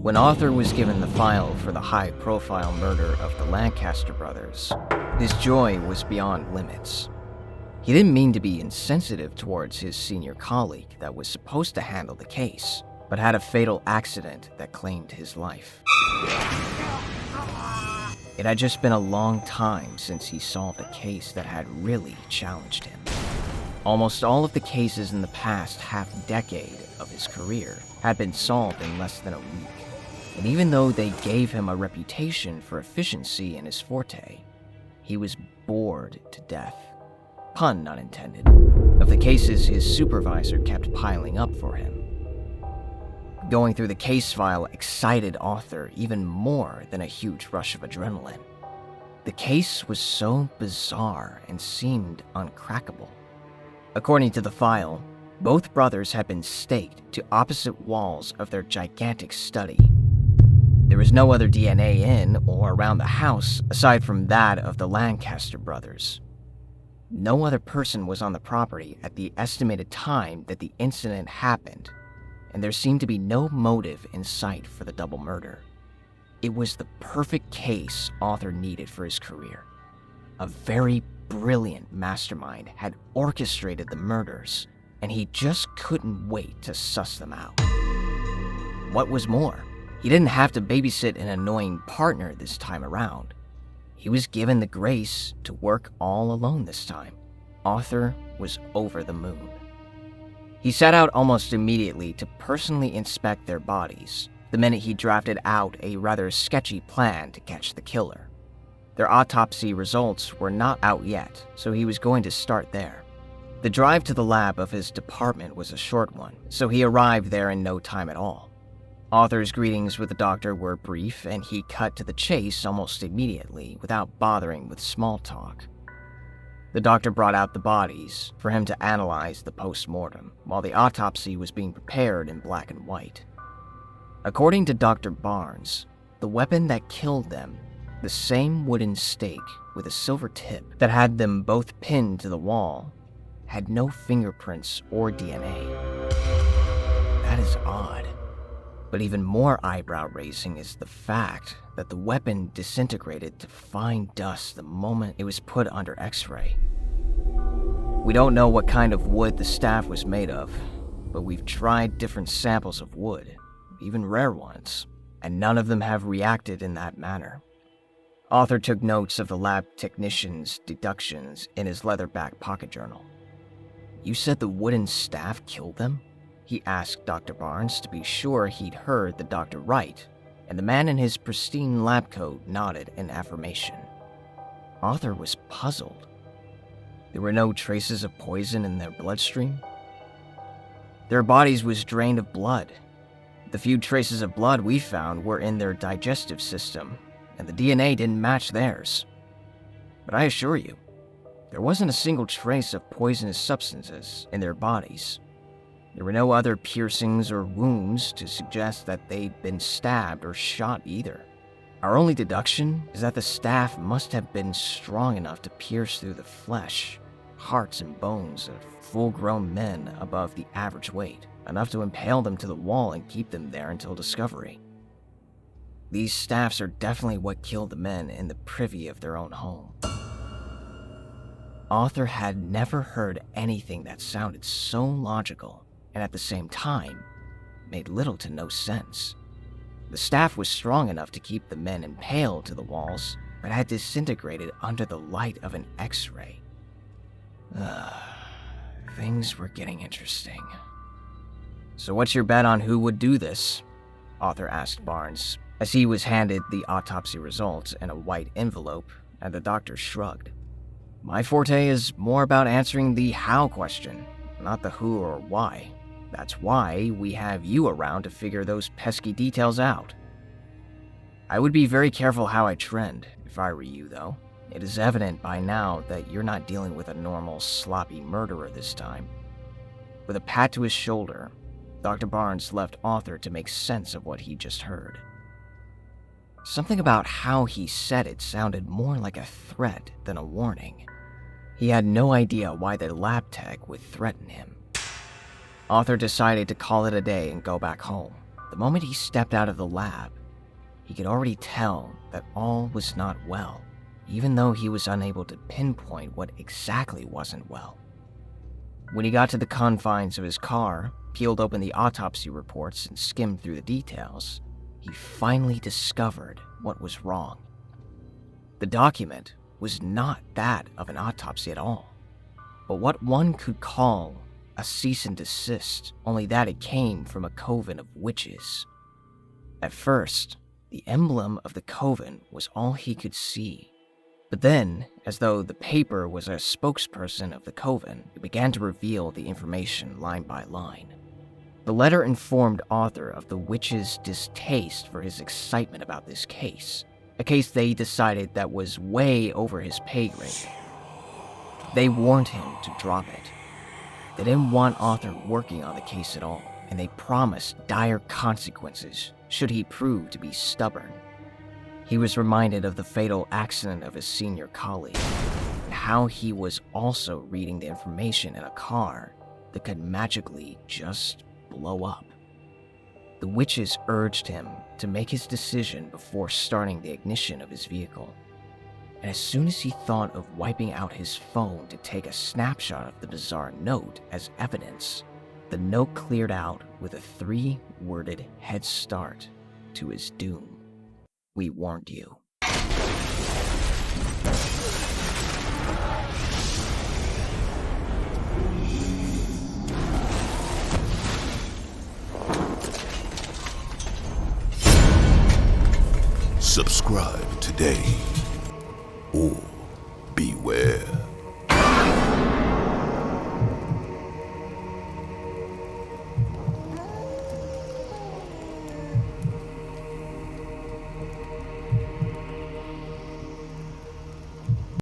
When Arthur was given the file for the high-profile murder of the Lancaster brothers, his joy was beyond limits. He didn't mean to be insensitive towards his senior colleague that was supposed to handle the case, but had a fatal accident that claimed his life. It had just been a long time since he solved a case that had really challenged him. Almost all of the cases in the past half-decade of his career had been solved in less than a week. And even though they gave him a reputation for efficiency in his forte, he was bored to death, pun not intended, of the cases his supervisor kept piling up for him. Going through the case file excited Arthur even more than a huge rush of adrenaline. The case was so bizarre and seemed uncrackable. According to the file, both brothers had been staked to opposite walls of their gigantic study. There was no other DNA in or around the house aside from that of the Lancaster brothers. No other person was on the property at the estimated time that the incident happened, and there seemed to be no motive in sight for the double murder. It was the perfect case Arthur needed for his career. A very brilliant mastermind had orchestrated the murders, and he just couldn't wait to suss them out. What was more, he didn't have to babysit an annoying partner this time around. He was given the grace to work all alone this time. Arthur was over the moon. He set out almost immediately to personally inspect their bodies, the minute he drafted out a rather sketchy plan to catch the killer. Their autopsy results were not out yet, so he was going to start there. The drive to the lab of his department was a short one, so he arrived there in no time at all. Arthur's greetings with the doctor were brief, and he cut to the chase almost immediately without bothering with small talk. The doctor brought out the bodies for him to analyze the post-mortem, while the autopsy was being prepared in black and white. According to Dr. Barnes, the weapon that killed them, the same wooden stake with a silver tip that had them both pinned to the wall, had no fingerprints or DNA. That is odd. But even more eyebrow-raising is the fact that the weapon disintegrated to fine dust the moment it was put under X-ray. We don't know what kind of wood the staff was made of, but we've tried different samples of wood, even rare ones, and none of them have reacted in that manner. Arthur took notes of the lab technician's deductions in his leatherback pocket journal. "You said the wooden staff killed them?" he asked Dr. Barnes to be sure he'd heard the doctor right, and the man in his pristine lab coat nodded in affirmation. Arthur was puzzled. There were no traces of poison in their bloodstream. Their bodies was drained of blood. The few traces of blood we found were in their digestive system, and the DNA didn't match theirs. But I assure you, there wasn't a single trace of poisonous substances in their bodies. There were no other piercings or wounds to suggest that they'd been stabbed or shot either. Our only deduction is that the staff must have been strong enough to pierce through the flesh, hearts and bones of full-grown men above the average weight, enough to impale them to the wall and keep them there until discovery. These staffs are definitely what killed the men in the privy of their own home. Arthur had never heard anything that sounded so logical, and at the same time, made little to no sense. The staff was strong enough to keep the men impaled to the walls, but had disintegrated under the light of an X-ray. Things were getting interesting. "So what's your bet on who would do this?" Arthur asked Barnes, as he was handed the autopsy results in a white envelope, and the doctor shrugged. "My forte is more about answering the how question, not the who or why. That's why we have you around to figure those pesky details out. I would be very careful how I trend, if I were you, though. It is evident by now that you're not dealing with a normal, sloppy murderer this time." With a pat to his shoulder, Dr. Barnes left Arthur to make sense of what he just heard. Something about how he said it sounded more like a threat than a warning. He had no idea why the lab tech would threaten him. Arthur decided to call it a day and go back home. The moment he stepped out of the lab, he could already tell that all was not well, even though he was unable to pinpoint what exactly wasn't well. When he got to the confines of his car, peeled open the autopsy reports, and skimmed through the details, he finally discovered what was wrong. The document was not that of an autopsy at all, but what one could call a cease and desist, only that it came from a coven of witches. At first, the emblem of the coven was all he could see. But then, as though the paper was a spokesperson of the coven, it began to reveal the information line by line. The letter informed Arthur of the witches' distaste for his excitement about this case, a case they decided that was way over his pay grade. They warned him to drop it. They didn't want Arthur working on the case at all, and they promised dire consequences should he prove to be stubborn. He was reminded of the fatal accident of his senior colleague, and how he was also reading the information in a car that could magically just blow up. The witches urged him to make his decision before starting the ignition of his vehicle, and as soon as he thought of wiping out his phone to take a snapshot of the bizarre note as evidence, the note cleared out with a 3-worded head start to his doom. We warned you. Subscribe today or beware.